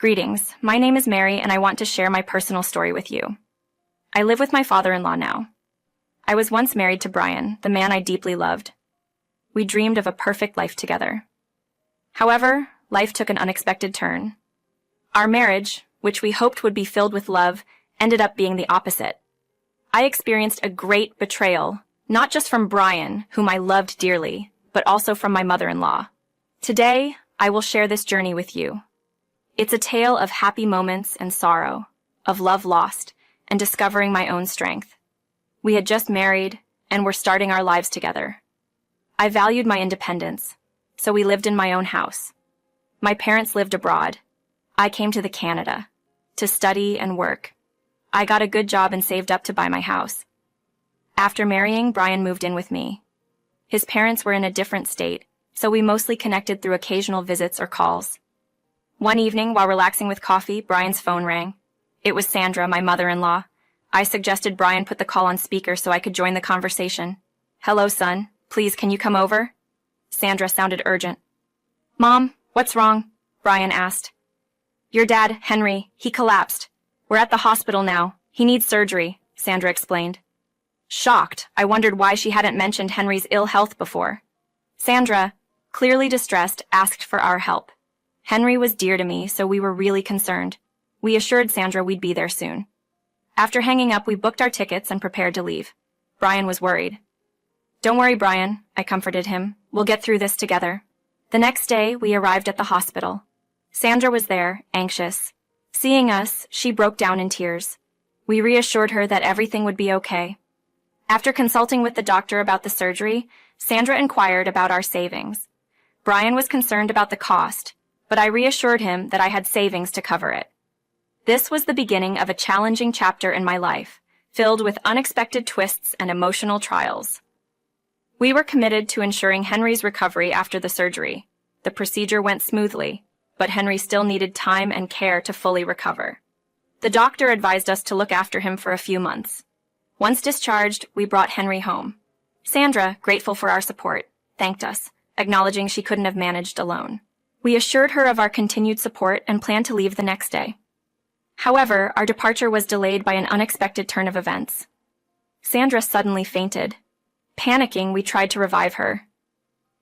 Greetings, my name is Mary and I want to share my personal story with you. I live with my father-in-law now. I was once married to Brian, the man I deeply loved. We dreamed of a perfect life together. However, life took an unexpected turn. Our marriage, which we hoped would be filled with love, ended up being the opposite. I experienced a great betrayal, not just from Brian, whom I loved dearly, but also from my mother-in-law. Today, I will share this journey with you. It's a tale of happy moments and sorrow, of love lost, and discovering my own strength. We had just married, and were starting our lives together. I valued my independence, so we lived in my own house. My parents lived abroad. I came to Canada to study and work. I got a good job and saved up to buy my house. After marrying, Brian moved in with me. His parents were in a different state, so we mostly connected through occasional visits or calls. One evening, while relaxing with coffee, Brian's phone rang. It was Sandra, my mother-in-law. I suggested Brian put the call on speaker so I could join the conversation. "Hello, son. Please, can you come over?" Sandra sounded urgent. "Mom, what's wrong?" Brian asked. "Your dad, Henry, he collapsed. We're at the hospital now. He needs surgery," Sandra explained. Shocked, I wondered why she hadn't mentioned Henry's ill health before. Sandra, clearly distressed, asked for our help. Henry was dear to me, so we were really concerned. We assured Sandra we'd be there soon. After hanging up, we booked our tickets and prepared to leave. Brian was worried. "Don't worry, Brian," I comforted him. "We'll get through this together." The next day, we arrived at the hospital. Sandra was there, anxious. Seeing us, she broke down in tears. We reassured her that everything would be okay. After consulting with the doctor about the surgery, Sandra inquired about our savings. Brian was concerned about the cost, but I reassured him that I had savings to cover it. This was the beginning of a challenging chapter in my life, filled with unexpected twists and emotional trials. We were committed to ensuring Henry's recovery after the surgery. The procedure went smoothly, but Henry still needed time and care to fully recover. The doctor advised us to look after him for a few months. Once discharged, we brought Henry home. Sandra, grateful for our support, thanked us, acknowledging she couldn't have managed alone. We assured her of our continued support and planned to leave the next day. However, our departure was delayed by an unexpected turn of events. Sandra suddenly fainted. Panicking, we tried to revive her.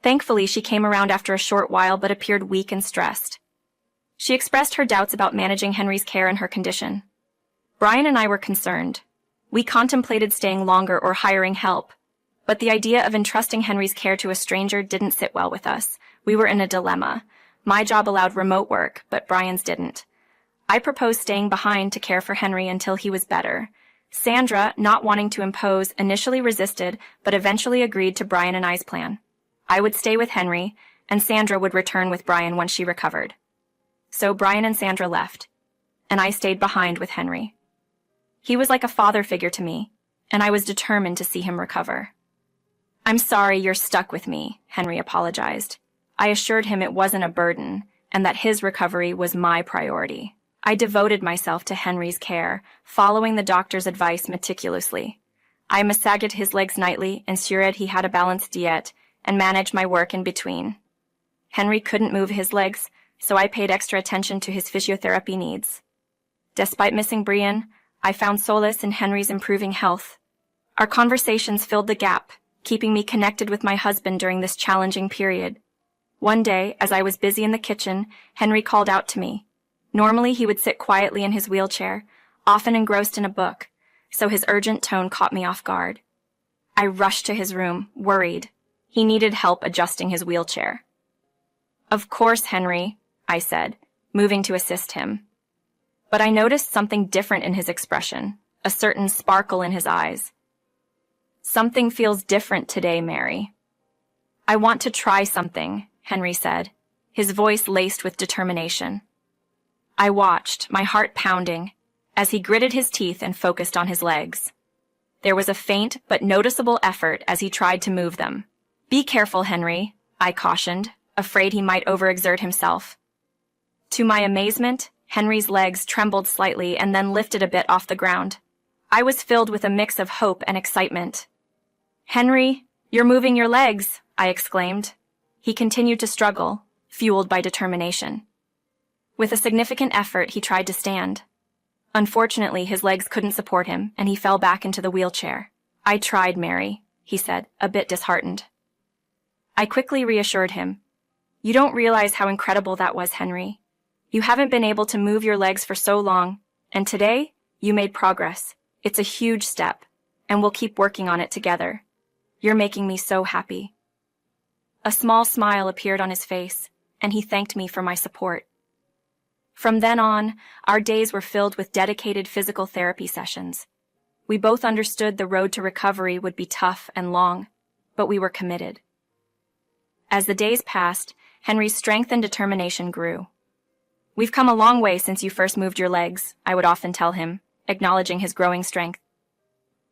Thankfully, she came around after a short while but appeared weak and stressed. She expressed her doubts about managing Henry's care and her condition. Brian and I were concerned. We contemplated staying longer or hiring help, but the idea of entrusting Henry's care to a stranger didn't sit well with us. We were in a dilemma. My job allowed remote work, but Brian's didn't. I proposed staying behind to care for Henry until he was better. Sandra, not wanting to impose, initially resisted, but eventually agreed to Brian and I's plan. I would stay with Henry, and Sandra would return with Brian once she recovered. So Brian and Sandra left, and I stayed behind with Henry. He was like a father figure to me, and I was determined to see him recover. "I'm sorry you're stuck with me," Henry apologized. I assured him it wasn't a burden, and that his recovery was my priority. I devoted myself to Henry's care, following the doctor's advice meticulously. I massaged his legs nightly, ensured he had a balanced diet, and managed my work in between. Henry couldn't move his legs, so I paid extra attention to his physiotherapy needs. Despite missing Brian, I found solace in Henry's improving health. Our conversations filled the gap, keeping me connected with my husband during this challenging period. One day, as I was busy in the kitchen, Henry called out to me. Normally, he would sit quietly in his wheelchair, often engrossed in a book, so his urgent tone caught me off guard. I rushed to his room, worried. He needed help adjusting his wheelchair. "Of course, Henry," I said, moving to assist him. But I noticed something different in his expression, a certain sparkle in his eyes. "Something feels different today, Mary." "I want to try something," Henry said, his voice laced with determination. I watched, my heart pounding, as he gritted his teeth and focused on his legs. There was a faint but noticeable effort as he tried to move them. "Be careful, Henry," I cautioned, afraid he might overexert himself. To my amazement, Henry's legs trembled slightly and then lifted a bit off the ground. I was filled with a mix of hope and excitement. "Henry, you're moving your legs," I exclaimed. He continued to struggle, fueled by determination. With a significant effort, he tried to stand. Unfortunately, his legs couldn't support him, and he fell back into the wheelchair. "I tried, Mary," he said, a bit disheartened. I quickly reassured him. "You don't realize how incredible that was, Henry. You haven't been able to move your legs for so long, and today, you made progress. It's a huge step, and we'll keep working on it together. You're making me so happy." A small smile appeared on his face, and he thanked me for my support. From then on, our days were filled with dedicated physical therapy sessions. We both understood the road to recovery would be tough and long, but we were committed. As the days passed, Henry's strength and determination grew. "We've come a long way since you first moved your legs," I would often tell him, acknowledging his growing strength.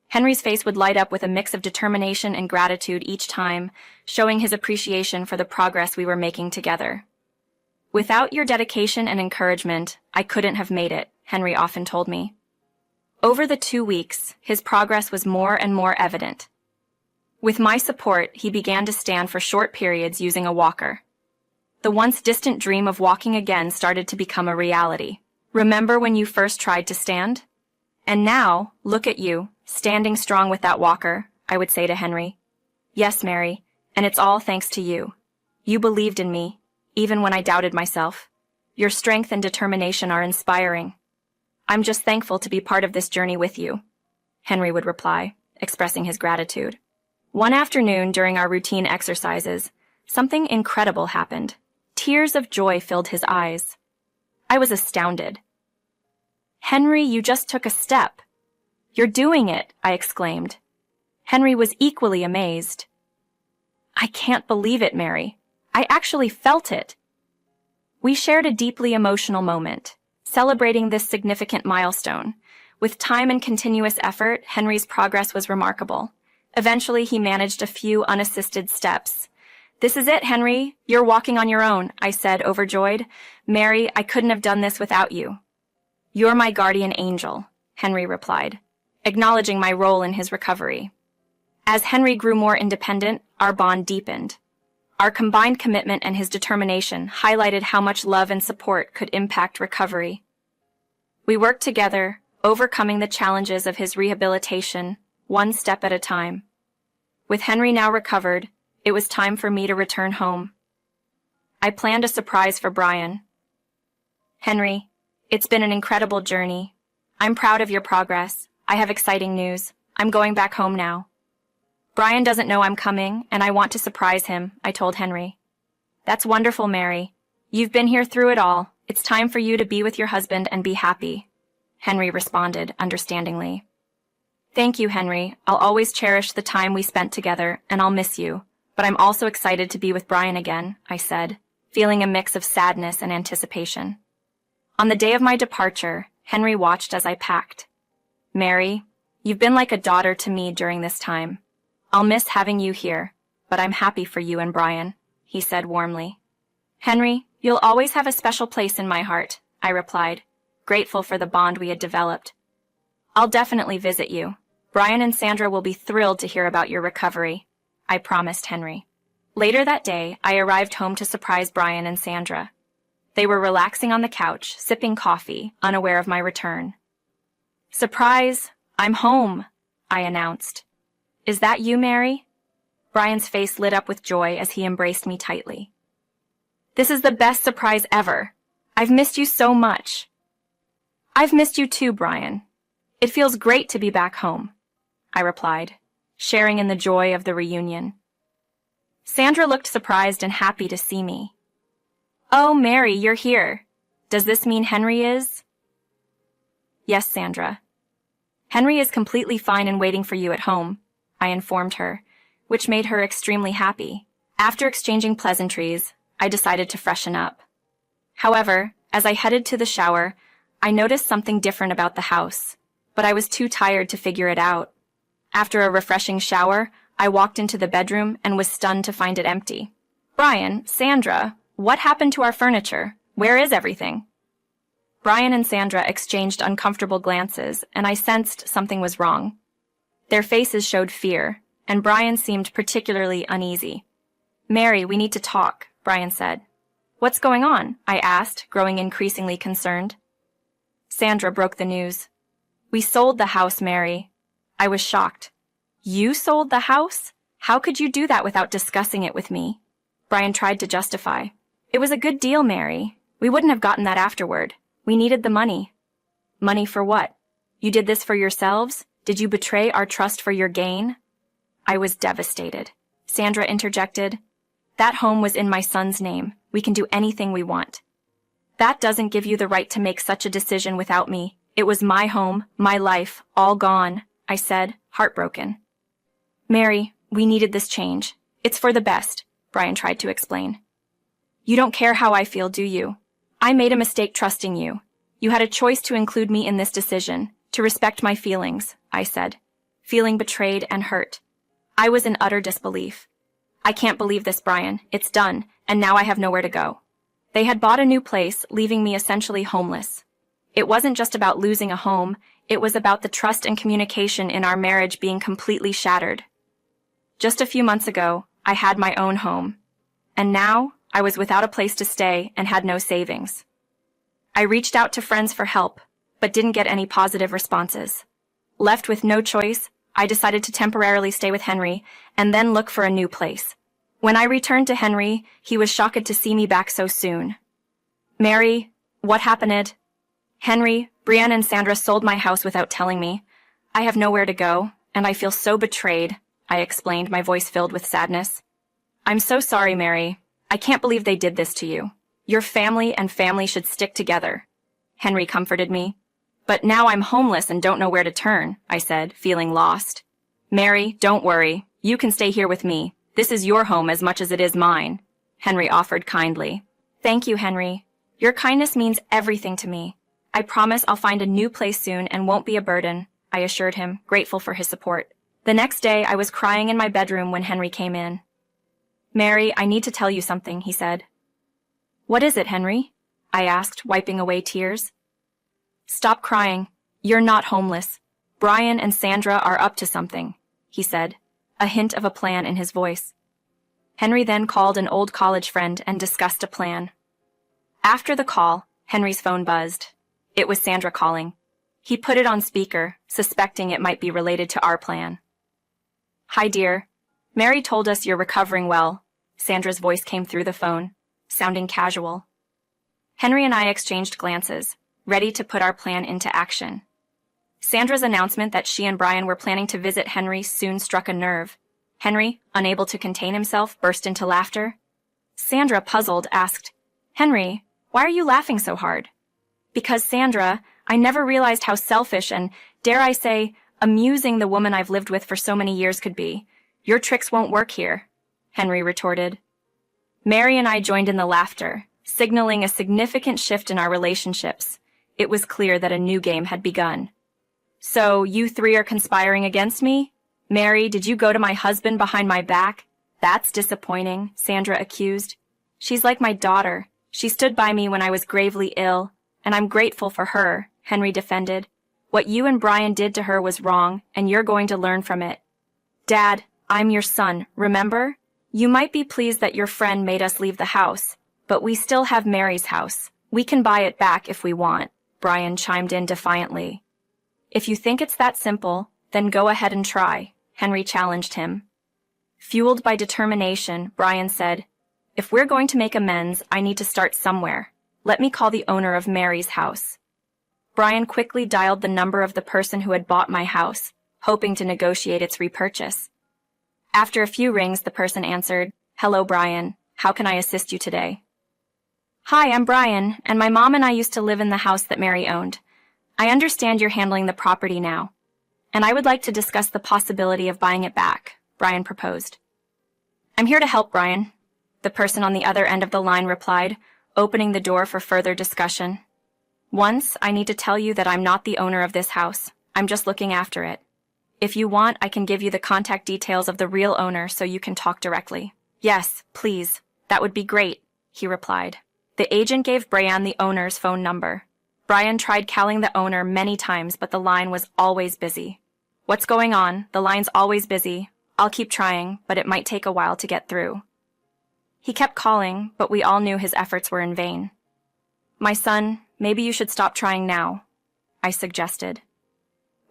Henry's face would light up with a mix of determination and gratitude each time, showing his appreciation for the progress we were making together. "Without your dedication and encouragement, I couldn't have made it," Henry often told me. Over the 2 weeks, his progress was more and more evident. With my support, he began to stand for short periods using a walker. The once distant dream of walking again started to become a reality. "Remember when you first tried to stand? And now, look at you, standing strong with that walker," I would say to Henry. "Yes, Mary, and it's all thanks to you. You believed in me, even when I doubted myself. Your strength and determination are inspiring. I'm just thankful to be part of this journey with you," Henry would reply, expressing his gratitude. One afternoon during our routine exercises, something incredible happened. Tears of joy filled his eyes. I was astounded. "Henry, you just took a step. You're doing it," I exclaimed. Henry was equally amazed. "I can't believe it, Mary. I actually felt it." We shared a deeply emotional moment, celebrating this significant milestone. With time and continuous effort, Henry's progress was remarkable. Eventually, he managed a few unassisted steps. "This is it, Henry. You're walking on your own," I said, overjoyed. "Mary, I couldn't have done this without you." "You're my guardian angel," Henry replied, acknowledging my role in his recovery. As Henry grew more independent, our bond deepened. Our combined commitment and his determination highlighted how much love and support could impact recovery. We worked together, overcoming the challenges of his rehabilitation, one step at a time. With Henry now recovered, it was time for me to return home. I planned a surprise for Brian. "Henry, it's been an incredible journey. I'm proud of your progress. I have exciting news. I'm going back home now." "Brian doesn't know I'm coming, and I want to surprise him," I told Henry. "That's wonderful, Mary. You've been here through it all. It's time for you to be with your husband and be happy," Henry responded understandingly. "Thank you, Henry. I'll always cherish the time we spent together, and I'll miss you. But I'm also excited to be with Brian again," I said, feeling a mix of sadness and anticipation. On the day of my departure, Henry watched as I packed. "Mary, you've been like a daughter to me during this time. I'll miss having you here, but I'm happy for you and Brian," he said warmly. "Henry, you'll always have a special place in my heart," I replied, grateful for the bond we had developed. "I'll definitely visit you. Brian and Sandra will be thrilled to hear about your recovery," I promised Henry. Later that day, I arrived home to surprise Brian and Sandra. They were relaxing on the couch, sipping coffee, unaware of my return. "Surprise! I'm home," I announced. "Is that you, Mary?" Brian's face lit up with joy as he embraced me tightly. "This is the best surprise ever. I've missed you so much." "I've missed you too, Brian. It feels great to be back home," I replied, sharing in the joy of the reunion. Sandra looked surprised and happy to see me. "Oh, Mary, you're here. Does this mean Henry is?" "Yes, Sandra. Henry is completely fine and waiting for you at home," I informed her, which made her extremely happy. After exchanging pleasantries, I decided to freshen up. However, as I headed to the shower, I noticed something different about the house, but I was too tired to figure it out. After a refreshing shower, I walked into the bedroom and was stunned to find it empty. "Brian, Sandra, what happened to our furniture? Where is everything?" Brian and Sandra exchanged uncomfortable glances, and I sensed something was wrong. Their faces showed fear, and Brian seemed particularly uneasy. "Mary, we need to talk," Brian said. What's going on? I asked, growing increasingly concerned. Sandra broke the news. We sold the house, Mary. I was shocked. You sold the house? How could you do that without discussing it with me? Brian tried to justify. It was a good deal, Mary. We wouldn't have gotten that afterward. We needed the money. Money for what? You did this for yourselves? Did you betray our trust for your gain? I was devastated. Sandra interjected. That home was in my son's name. We can do anything we want. That doesn't give you the right to make such a decision without me. It was my home, my life, all gone, I said, heartbroken. Mary, we needed this change. It's for the best, Brian tried to explain. You don't care how I feel, do you? I made a mistake trusting you. You had a choice to include me in this decision, to respect my feelings, I said, feeling betrayed and hurt. I was in utter disbelief. I can't believe this, Brian. It's done, and now I have nowhere to go. They had bought a new place, leaving me essentially homeless. It wasn't just about losing a home, it was about the trust and communication in our marriage being completely shattered. Just a few months ago, I had my own home. And now, I was without a place to stay and had no savings. I reached out to friends for help, but didn't get any positive responses. Left with no choice, I decided to temporarily stay with Henry and then look for a new place. When I returned to Henry, he was shocked to see me back so soon. Mary, what happened? Henry, Brienne and Sandra sold my house without telling me. I have nowhere to go, and I feel so betrayed, I explained, my voice filled with sadness. I'm so sorry, Mary. I can't believe they did this to you. Your family and family should stick together. Henry comforted me. But now I'm homeless and don't know where to turn, I said, feeling lost. Mary, don't worry. You can stay here with me. This is your home as much as it is mine, Henry offered kindly. Thank you, Henry. Your kindness means everything to me. I promise I'll find a new place soon and won't be a burden, I assured him, grateful for his support. The next day, I was crying in my bedroom when Henry came in. Mary, I need to tell you something, he said. What is it, Henry? I asked, wiping away tears. Stop crying. You're not homeless. Brian and Sandra are up to something, he said, a hint of a plan in his voice. Henry then called an old college friend and discussed a plan. After the call, Henry's phone buzzed. It was Sandra calling. He put it on speaker, suspecting it might be related to our plan. Hi, dear. Mary told us you're recovering well. Sandra's voice came through the phone, sounding casual. Henry and I exchanged glances, ready to put our plan into action. Sandra's announcement that she and Brian were planning to visit Henry soon struck a nerve. Henry, unable to contain himself, burst into laughter. Sandra, puzzled, asked, Henry, why are you laughing so hard? Because, Sandra, I never realized how selfish and, dare I say, amusing the woman I've lived with for so many years could be. Your tricks won't work here, Henry retorted. Mary and I joined in the laughter, signaling a significant shift in our relationships. It was clear that a new game had begun. So, you three are conspiring against me? Mary, did you go to my husband behind my back? That's disappointing, Sandra accused. She's like my daughter. She stood by me when I was gravely ill, and I'm grateful for her, Henry defended. What you and Brian did to her was wrong, and you're going to learn from it. Dad, I'm your son, remember? You might be pleased that your friend made us leave the house, but we still have Mary's house. We can buy it back if we want, Brian chimed in defiantly. If you think it's that simple, then go ahead and try, Henry challenged him. Fueled by determination, Brian said, If we're going to make amends, I need to start somewhere. Let me call the owner of Mary's house. Brian quickly dialed the number of the person who had bought my house, hoping to negotiate its repurchase. After a few rings, the person answered, Hello, Brian. How can I assist you today? Hi, I'm Brian, and my mom and I used to live in the house that Mary owned. I understand you're handling the property now, and I would like to discuss the possibility of buying it back, Brian proposed. I'm here to help, Brian, the person on the other end of the line replied, opening the door for further discussion. Once, I need to tell you that I'm not the owner of this house. I'm just looking after it. If you want, I can give you the contact details of the real owner so you can talk directly. Yes, please. That would be great, he replied. The agent gave Brian the owner's phone number. Brian tried calling the owner many times, but the line was always busy. What's going on? The line's always busy. I'll keep trying, but it might take a while to get through. He kept calling, but we all knew his efforts were in vain. My son, maybe you should stop trying now, I suggested.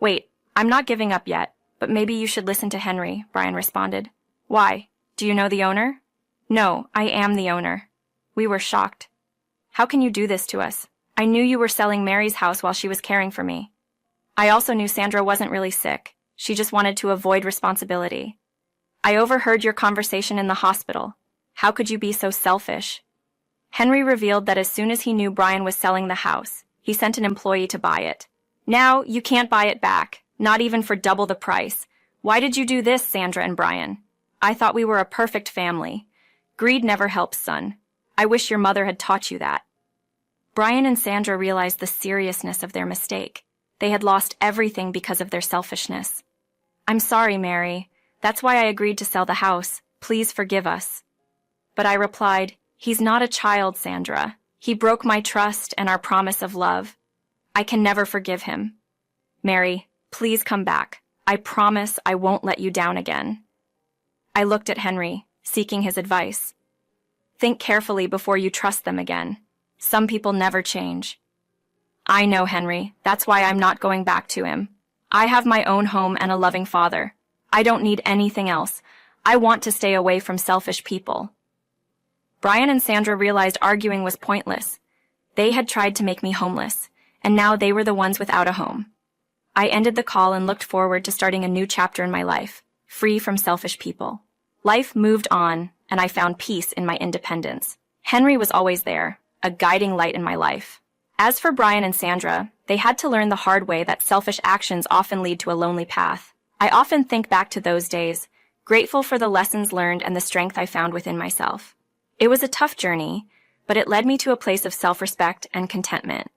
Wait, I'm not giving up yet, but maybe you should listen to Henry, Brian responded. Why? Do you know the owner? No, I am the owner. We were shocked. How can you do this to us? I knew you were selling Mary's house while she was caring for me. I also knew Sandra wasn't really sick. She just wanted to avoid responsibility. I overheard your conversation in the hospital. How could you be so selfish? Henry revealed that as soon as he knew Brian was selling the house, he sent an employee to buy it. Now, you can't buy it back, not even for double the price. Why did you do this, Sandra and Brian? I thought we were a perfect family. Greed never helps, son. I wish your mother had taught you that. Brian and Sandra realized the seriousness of their mistake. They had lost everything because of their selfishness. I'm sorry, Mary. That's why I agreed to sell the house. Please forgive us. But I replied, he's not a child, Sandra. He broke my trust and our promise of love. I can never forgive him. Mary, please come back. I promise I won't let you down again. I looked at Henry, seeking his advice. Think carefully before you trust them again. Some people never change. I know, Henry. That's why I'm not going back to him. I have my own home and a loving father. I don't need anything else. I want to stay away from selfish people. Brian and Sandra realized arguing was pointless. They had tried to make me homeless, and now they were the ones without a home. I ended the call and looked forward to starting a new chapter in my life, free from selfish people. Life moved on, and I found peace in my independence. Henry was always there, a guiding light in my life. As for Brian and Sandra, they had to learn the hard way that selfish actions often lead to a lonely path. I often think back to those days, grateful for the lessons learned and the strength I found within myself. It was a tough journey, but it led me to a place of self-respect and contentment.